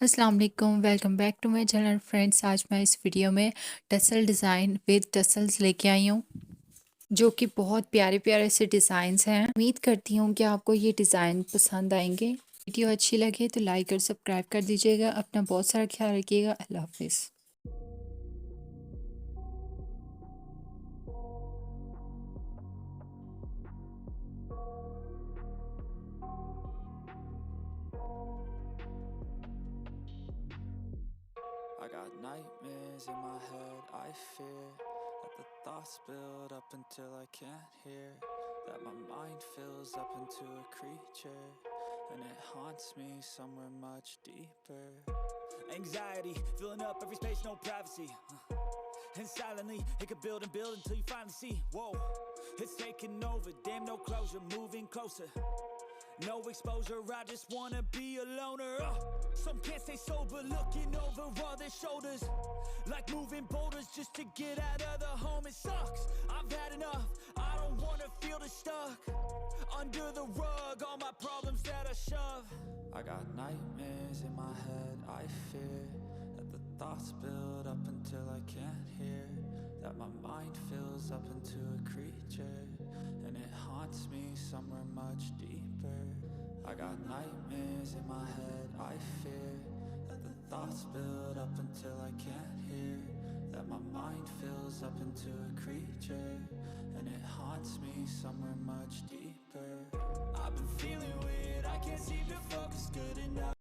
अस्सलाम वालेकुम, welcome back to my channel friends. आज मैं इस वीडियो में टसल डिज़ाइन विद टसल्स लेके आई हूँ, जो कि बहुत प्यारे प्यारे से डिज़ाइंस हैं। उम्मीद करती हूँ कि आपको ये डिज़ाइन पसंद आएंगे। वीडियो अच्छी लगे तो लाइक और सब्सक्राइब कर दीजिएगा। अपना बहुत सारा ख्याल रखिएगा। अल्लाह हाफिज़। I got nightmares in my head, I fear that the thoughts build up until I can't hear, that my mind fills up into a creature, and it haunts me somewhere much deeper. Anxiety, filling up every space, no privacy, and silently, it could build and build until you finally see, whoa, it's taking over, damn no closure, moving closer. No exposure, I just wanna be a loner. Some can't stay sober, looking over all their shoulders, like moving boulders just to get out of the home. It sucks, I've had enough, I don't wanna feel the stuck under the rug, all my problems that I shove. I got nightmares in my head, I fear that the thoughts build up until I can't hear, that my mind fills up into a creature, and it haunts me somewhere much deeper. I got nightmares in my head, I fear that the thoughts build up until I can't hear, that my mind fills up into a creature, and it haunts me somewhere much deeper. I've been feeling weird, I can't seem to focus good enough.